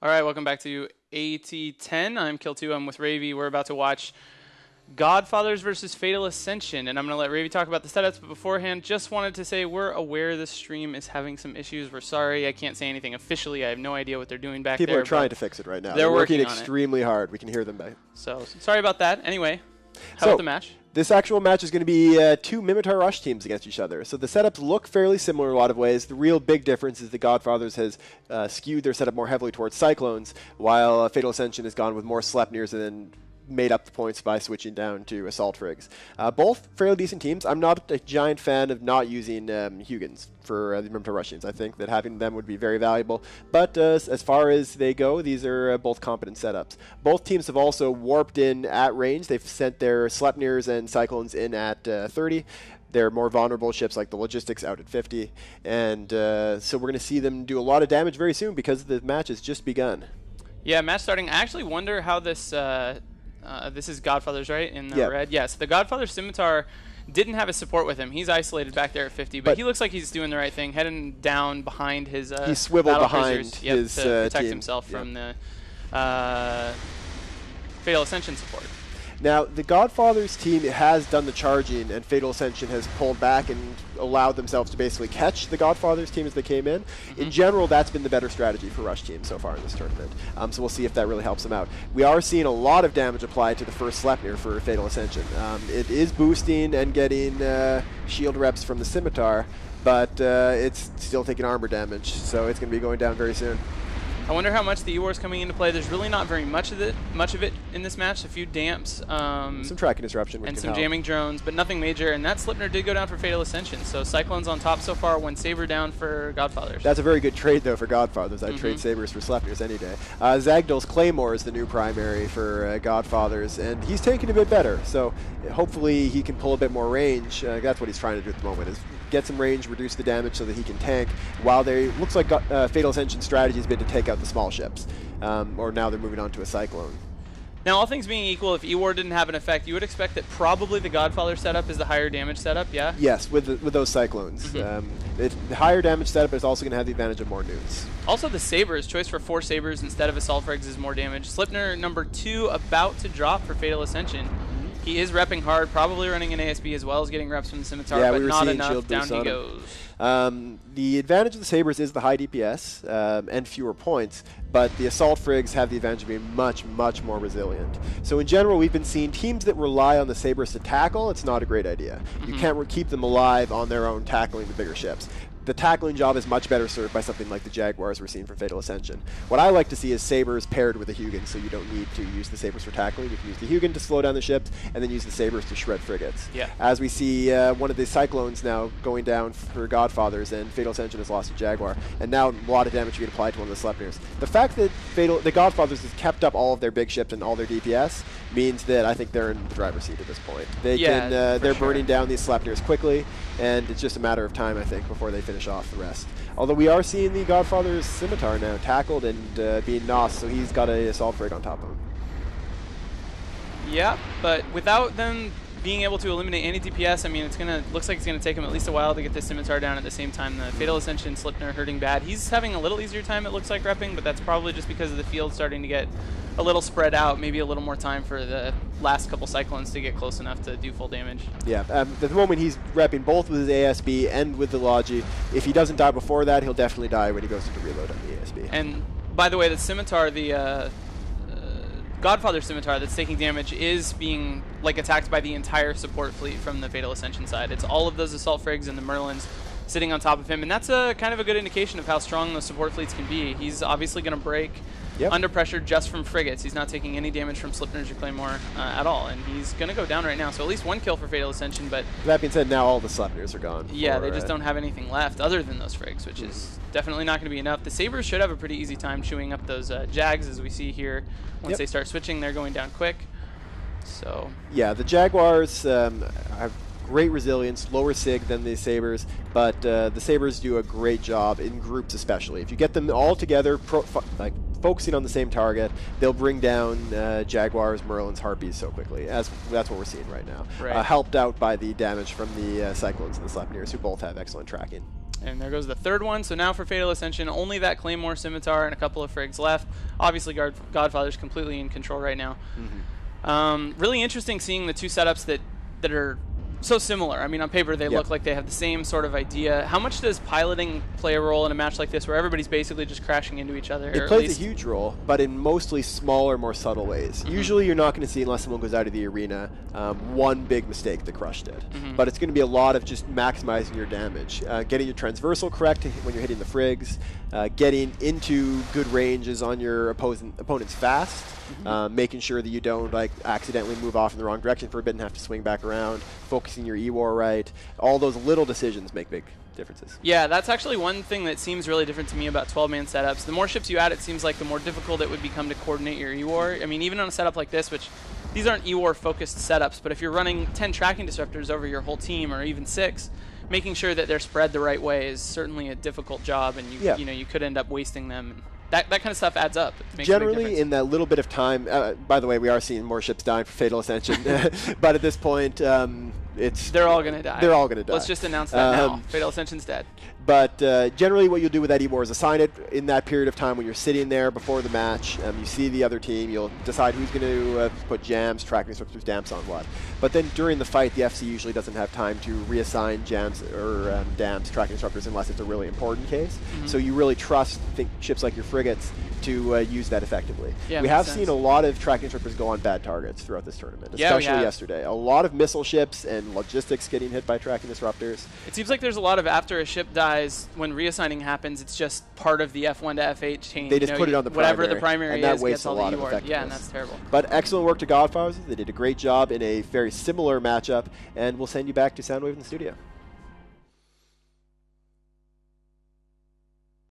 All right, welcome back to AT10. I'm Kill2. I'm with Ravy. We're about to watch Godfathers versus Fatal Ascension, and I'm going to let Ravy talk about the setups, but beforehand, just wanted to say we're aware this stream is having some issues. We're sorry. I can't say anything officially. I have no idea what they're doing back there. People are trying to fix it right now. They're working on extremely hard. We can hear them. So, sorry about that. Anyway, how about the match? This actual match is going to be two Mimitar Rush teams against each other. So the setups look fairly similar in a lot of ways. The real big difference is the Godfathers has skewed their setup more heavily towards Cyclones, while Fatal Ascension has gone with more Sleipnirs and then made up the points by switching down to Assault Frigs. Both fairly decent teams. I'm not a giant fan of not using Hugens for the Mimitar Rush teams. I think that having them would be very valuable. But as far as they go, these are both competent setups. Both teams have also warped in at range. They've sent their Sleipnirs and Cyclones in at 30. They're more vulnerable ships like the Logistics out at 50. And so we're going to see them do a lot of damage very soon because the match has just begun. Yeah, match starting. I actually wonder how this... this is Godfathers, right? In red? Yes. The Godfather Scimitar didn't have his support with him. He's isolated back there at 50, but he looks like he's doing the right thing, heading down behind his he swiveled behind his to protect himself from the Fatal Ascension support. Now, the Godfathers team has done the charging, and Fatal Ascension has pulled back and allowed themselves to basically catch the Godfathers team as they came in. In general, that's been the better strategy for Rush teams so far in this tournament. So we'll see if that really helps them out. We are seeing a lot of damage applied to the first Sleipnir for Fatal Ascension. It is boosting and getting shield reps from the Scimitar, but it's still taking armor damage, so it's going to be going down very soon. I wonder how much the E-War is coming into play. There's really not very much of it in this match. A few damps. Some tracking disruption. And some jamming drones, but nothing major. And that Sleipnir did go down for Fatal Ascension. So Cyclones on top so far, one Saber down for Godfathers. That's a very good trade, though, for Godfathers. I'd trade Sabers for Sleipnirs any day. Zagdal's Claymore is the new primary for Godfathers, and he's taking a bit better. So hopefully he can pull a bit more range. That's what he's trying to do at the moment, is get some range, reduce the damage so that he can tank, while they looks like Fatal Ascension's strategy has been to take out the small ships. Or now they're moving on to a Cyclone. Now, all things being equal, if E-War didn't have an effect, you would expect that probably the Godfather setup is the higher damage setup, yeah? Yes, with those Cyclones. The higher damage setup is also going to have the advantage of more newts. Also, the Sabers, choice for 4 Sabers instead of Assault Frigs is more damage. Sleipnir number 2 about to drop for Fatal Ascension. He is repping hard, probably running an ASB as well as getting reps from the Scimitar, but not enough. Down he goes. The advantage of the Sabers is the high DPS and fewer points, but the Assault Frigs have the advantage of being much, much more resilient. So in general, we've been seeing teams that rely on the Sabers to tackle. It's not a great idea. You can't keep them alive on their own tackling the bigger ships. The tackling job is much better served by something like the Jaguars we're seeing from Fatal Ascension. What I like to see is Sabers paired with a Hugin, so you don't need to use the Sabers for tackling. You can use the Hugin to slow down the ships, and then use the Sabers to shred frigates. Yeah. As we see one of the Cyclones now going down for Godfathers, and Fatal Ascension has lost a Jaguar, and now a lot of damage being applied to one of the Sleipnirs. The fact that the Godfathers has kept up all of their big ships and all their DPS means that I think they're in the driver's seat at this point. They're burning down these Sleipnirs quickly, and it's just a matter of time, I think, before they finish off the rest. Although we are seeing the Godfather's Scimitar now tackled and being nosed, so he's got a Assault Frig on top of him. Yeah, but without them being able to eliminate any DPS, I mean, looks like it's gonna take him at least a while to get the Scimitar down at the same time. The Fatal Ascension Sleipnir hurting bad. He's having a little easier time, it looks like, repping, but that's probably just because of the field starting to get a little spread out, maybe a little more time for the last couple Cyclones to get close enough to do full damage. Yeah, at the moment he's repping both with his ASB and with the Logi. If he doesn't die before that, he'll definitely die when he goes to reload on the ASB. And by the way, the Scimitar, the Godfather Scimitar that's taking damage is being attacked by the entire support fleet from the Fatal Ascension side. It's all of those Assault Frigs and the Merlins sitting on top of him, and that's a kind of a good indication of how strong those support fleets can be. He's obviously going to break under pressure just from frigates. He's not taking any damage from Sleipnirs or Claymore at all, and he's going to go down right now. So at least 1 kill for Fatal Ascension, but... That being said, now all the Sleipnirs are gone. Yeah, they just don't have anything left other than those frigs, which is definitely not going to be enough. The Sabers should have a pretty easy time chewing up those Jags, as we see here. Once they start switching, they're going down quick. So... Yeah, the Jaguars have great resilience, lower sig than the Sabers, but the Sabers do a great job in groups especially. If you get them all together, focusing on the same target, they'll bring down Jaguars, Merlins, Harpies so quickly. That's what we're seeing right now. Helped out by the damage from the Cyclones and the Sleipnirs, who both have excellent tracking. And there goes the third one. So now for Fatal Ascension, only that Claymore Scimitar and a couple of Frigs left. Obviously, Godfather's completely in control right now. Really interesting seeing the two setups that are so similar. I mean, on paper, they look like they have the same sort of idea. How much does piloting play a role in a match like this where everybody's basically just crashing into each other? It plays a huge role, but in mostly smaller, more subtle ways. Usually you're not going to see, unless someone goes out of the arena, one big mistake the Crush did. But it's going to be a lot of just maximizing your damage. Getting your transversal correct when you're hitting the Frigs, getting into good ranges on your opponents fast, making sure that you don't accidentally move off in the wrong direction for a bit and have to swing back around, focusing your E-War right. All those little decisions make big differences. Yeah, that's actually one thing that seems really different to me about 12-man setups. The more ships you add, it seems like the more difficult it would become to coordinate your E-War. I mean, even on a setup like this, which these aren't E-War focused setups, but if you're running 10 tracking disruptors over your whole team, or even 6, making sure that they're spread the right way is certainly a difficult job, and you know, you could end up wasting them. That kind of stuff adds up. It makes Generally, in that little bit of time, by the way, we are seeing more ships dying for Fatal Ascension, but at this point, they're all going to die. They're all going to die. Let's just announce that now. Fatal Ascension's dead. But generally what you'll do with that E-War is assign it in that period of time when you're sitting there before the match. You see the other team. You'll decide who's going to put jams, tracking disruptors, damps on what. But then during the fight, the FC usually doesn't have time to reassign jams or damps, tracking disruptors, unless it's a really important case. So you really trust ships like your frigates to use that effectively. Yeah, we have seen a lot of tracking disruptors go on bad targets throughout this tournament, especially yesterday. A lot of missile ships and logistics getting hit by tracking disruptors. It seems like there's a lot of, after a ship dies, when reassigning happens, it's just part of the F1 to F8 chain. They just put it on the primary. Whatever the primary and that is, wastes gets all a lot the of E-War. effectiveness. Yeah, and that's terrible. But excellent work to Godfathers. They did a great job in a very similar matchup, and we'll send you back to Soundwave in the studio.